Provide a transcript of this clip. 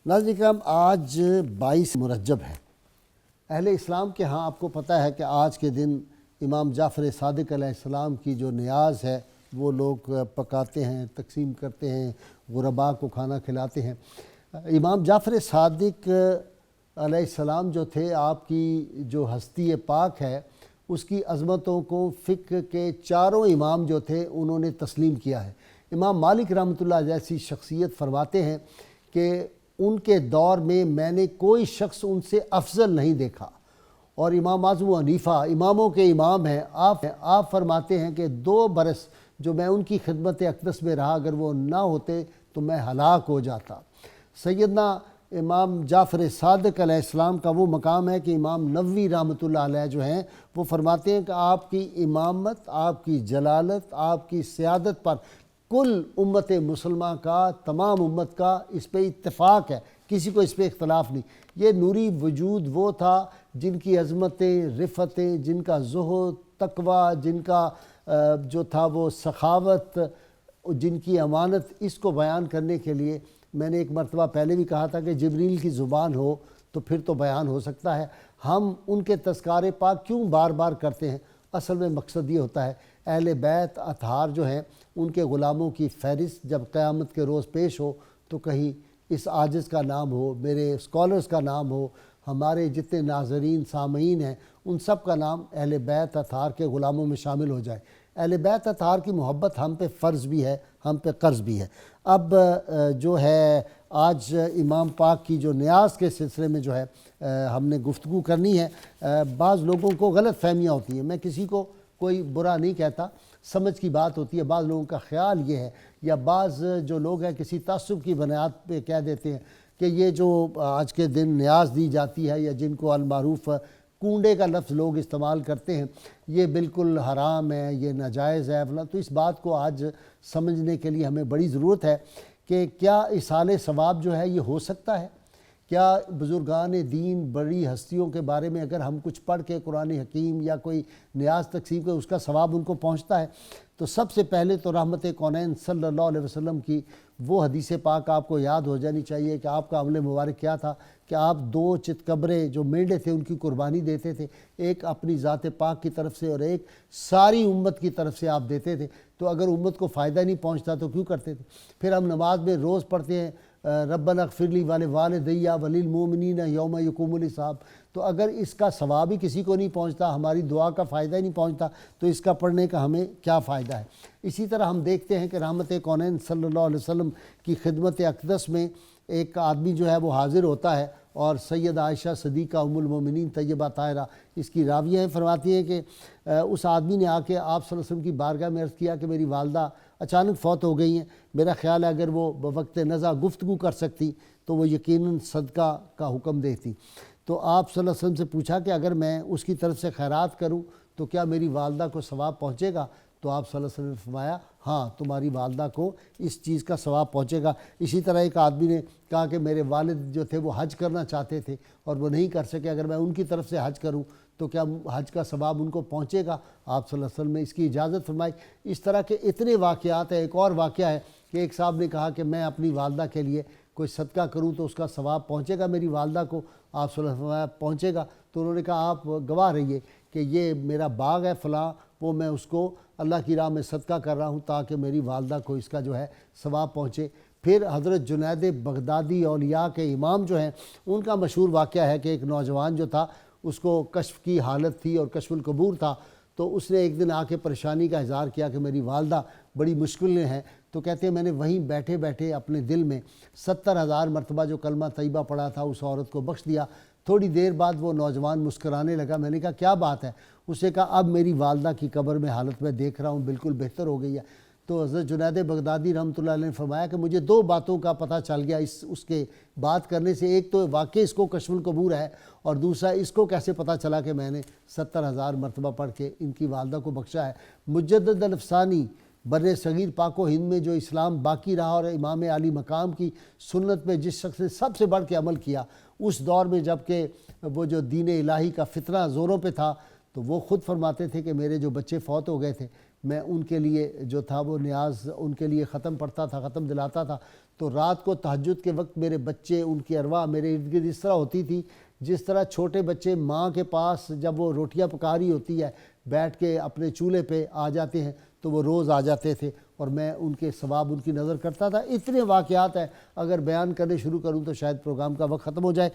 ناظرین کرام، آج 22 مرجب ہے۔ اہل اسلام کے ہاں آپ کو پتہ ہے کہ آج کے دن امام جعفر صادق علیہ السلام کی جو نیاز ہے وہ لوگ پکاتے ہیں، تقسیم کرتے ہیں، غرباء کو کھانا کھلاتے ہیں۔ امام جعفر صادق علیہ السلام جو تھے، آپ کی جو ہستی پاک ہے اس کی عظمتوں کو فقہ کے چاروں امام جو تھے انہوں نے تسلیم کیا ہے۔ امام مالک رحمۃ اللہ جیسی شخصیت فرماتے ہیں کہ ان کے دور میں نے کوئی شخص ان سے افضل نہیں دیکھا، اور امام اعظم و حنیفہ اماموں کے امام ہیں۔ آپ فرماتے ہیں کہ 2 برس جو میں ان کی خدمت اقدس میں رہا، اگر وہ نہ ہوتے تو میں ہلاک ہو جاتا۔ سیدنا امام جعفر صادق علیہ السلام کا وہ مقام ہے کہ امام نووی رحمۃ اللہ علیہ جو ہیں وہ فرماتے ہیں کہ آپ کی امامت، آپ کی جلالت، آپ کی سیادت پر کل امت مسلمہ کا، تمام امت کا اس پہ اتفاق ہے، کسی کو اس پہ اختلاف نہیں۔ یہ نوری وجود وہ تھا جن کی عظمتیں، رفتیں، جن کا زہد، تقوی، جن کا جو تھا وہ سخاوت، جن کی امانت، اس کو بیان کرنے کے لیے میں نے ایک مرتبہ پہلے بھی کہا تھا کہ جبریل کی زبان ہو تو پھر تو بیان ہو سکتا ہے۔ ہم ان کے تذکارے پاک کیوں بار بار کرتے ہیں؟ اصل میں مقصد یہ ہوتا ہے اہل بیت اطہار جو ہیں ان کے غلاموں کی فہرست جب قیامت کے روز پیش ہو تو کہیں اس عاجز کا نام ہو، میرے اسکالرز کا نام ہو، ہمارے جتنے ناظرین سامعین ہیں ان سب کا نام اہل بیت اطہار کے غلاموں میں شامل ہو جائے۔ اہل بیت اطہار کی محبت ہم پہ فرض بھی ہے، ہم پہ قرض بھی ہے۔ اب جو ہے آج امام پاک کی جو نیاز کے سلسلے میں جو ہے ہم نے گفتگو کرنی ہے۔ بعض لوگوں کو غلط فہمیاں ہوتی ہیں، میں کسی کو کوئی برا نہیں کہتا، سمجھ کی بات ہوتی ہے۔ بعض لوگوں کا خیال یہ ہے، یا بعض جو لوگ ہیں کسی تعصب کی بنیاد پہ کہہ دیتے ہیں کہ یہ جو آج کے دن نیاز دی جاتی ہے، یا جن کو المعروف کنڈے کا لفظ لوگ استعمال کرتے ہیں، یہ بالکل حرام ہے، یہ ناجائز ہے فلاں۔ تو اس بات کو آج سمجھنے کے لیے ہمیں بڑی ضرورت ہے کہ کیا ایصال ثواب جو ہے یہ ہو سکتا ہے؟ کیا بزرگان دین، بڑی ہستیوں کے بارے میں اگر ہم کچھ پڑھ کے قرآن حکیم یا کوئی نیاز تقسیم کرے اس کا ثواب ان کو پہنچتا ہے؟ تو سب سے پہلے تو رحمت کونین صلی اللہ علیہ وسلم کی وہ حدیث پاک آپ کو یاد ہو جانی چاہیے کہ آپ کا عمل مبارک کیا تھا کہ آپ 2 چتکبرے جو مینڈے تھے ان کی قربانی دیتے تھے، ایک اپنی ذات پاک کی طرف سے اور ایک ساری امت کی طرف سے آپ دیتے تھے۔ تو اگر امت کو فائدہ نہیں پہنچتا تو کیوں کرتے تھے؟ پھر ہم نماز میں روز پڑھتے ہیں ربنا اغفر لی ولوالدی وللمؤمنین یوم یقوم الحساب۔ تو اگر اس کا ثواب ہی کسی کو نہیں پہنچتا، ہماری دعا کا فائدہ ہی نہیں پہنچتا، تو اس کا پڑھنے کا ہمیں کیا فائدہ ہے؟ اسی طرح ہم دیکھتے ہیں کہ رحمت کونین صلی اللہ علیہ وسلم کی خدمت اقدس میں ایک آدمی جو ہے وہ حاضر ہوتا ہے، اور سید عائشہ صدیقہ ام المومنین طیبہ طاہرہ اس کی راویہ ہیں، فرماتی ہیں کہ اس آدمی نے آ کے آپ صلی اللہ علیہ وسلم کی بارگاہ میں عرض کیا کہ میری والدہ اچانک فوت ہو گئی ہیں، میرا خیال ہے اگر وہ بوقت نزع گفتگو کر سکتی تو وہ یقیناً صدقہ کا حکم دیتی۔ تو آپ صلی اللہ علیہ وسلم سے پوچھا کہ اگر میں اس کی طرف سے خیرات کروں تو کیا میری والدہ کو ثواب پہنچے گا؟ تو آپ صلی اللہ علیہ وسلم نے فرمایا ہاں، تمہاری والدہ کو اس چیز کا ثواب پہنچے گا۔ اسی طرح ایک آدمی نے کہا کہ میرے والد جو تھے وہ حج کرنا چاہتے تھے اور وہ نہیں کر سکے، اگر میں ان کی طرف سے حج کروں تو کیا حج کا ثواب ان کو پہنچے گا؟ آپ صلی اللہ علیہ وسلم نے اس کی اجازت فرمائی۔ اس طرح کے اتنے واقعات ہیں۔ ایک اور واقعہ ہے کہ ایک صاحب نے کہا کہ میں اپنی والدہ کے لیے کوئی صدقہ کروں تو اس کا ثواب پہنچے گا میری والدہ کو؟ آپ صلی اللہ علیہ وسلم پہنچے گا۔ تو انہوں نے کہا آپ گواہ رہیے کہ یہ میرا باغ ہے فلاں، وہ میں اس کو اللہ کی راہ میں صدقہ کر رہا ہوں تاکہ میری والدہ کو اس کا جو ہے ثواب پہنچے۔ پھر حضرت جنید بغدادی اولیاء کے امام جو ہیں ان کا مشہور واقعہ ہے کہ ایک نوجوان جو تھا اس کو کشف کی حالت تھی اور کشف القبور تھا، تو اس نے ایک دن آ کے پریشانی کا اظہار کیا کہ میری والدہ بڑی مشکلیں ہیں۔ تو کہتے ہیں میں نے وہیں بیٹھے بیٹھے اپنے دل میں 70,000 مرتبہ جو کلمہ طیبہ پڑھا تھا اس عورت کو بخش دیا۔ تھوڑی دیر بعد وہ نوجوان مسکرانے لگا۔ میں نے کہا کیا بات ہے؟ اس نے کہا اب میری والدہ کی قبر میں حالت میں دیکھ رہا ہوں بالکل بہتر ہو گئی ہے۔ تو حضرت جنید بغدادی رحمۃ اللہ علیہ نے فرمایا کہ مجھے 2 باتوں کا پتہ چل گیا اس کے بات کرنے سے۔ ایک تو واقعی اس کو کشف القبور ہے، اور دوسرا اس کو کیسے پتہ چلا کہ میں نے 70,000 مرتبہ پڑھ کے ان کی والدہ کو بخشا ہے۔ مجدد الافسانی بر صغیر پاک و ہند میں جو اسلام باقی رہا اور امام علی مقام کی سنت میں جس شخص نے سب سے بڑھ کے عمل کیا، اس دور میں جب کہ وہ جو دین الہی کا فتنہ زوروں پہ تھا، تو وہ خود فرماتے تھے کہ میرے جو بچے فوت ہو گئے تھے میں ان کے لیے جو تھا وہ نیاز ان کے لیے ختم پڑھتا تھا، ختم دلاتا تھا، تو رات کو تہجد کے وقت میرے بچے، ان کی ارواح میرے ارد گرد اس طرح ہوتی تھی جس طرح چھوٹے بچے ماں کے پاس جب وہ روٹیاں پکا رہی ہوتی ہے بیٹھ کے اپنے چولہے پہ آ جاتے ہیں، تو وہ روز آ جاتے تھے اور میں ان کے ثواب ان کی نظر کرتا تھا۔ اتنے واقعات ہیں، اگر بیان کرنے شروع کروں تو شاید پروگرام کا وقت ختم ہو جائے۔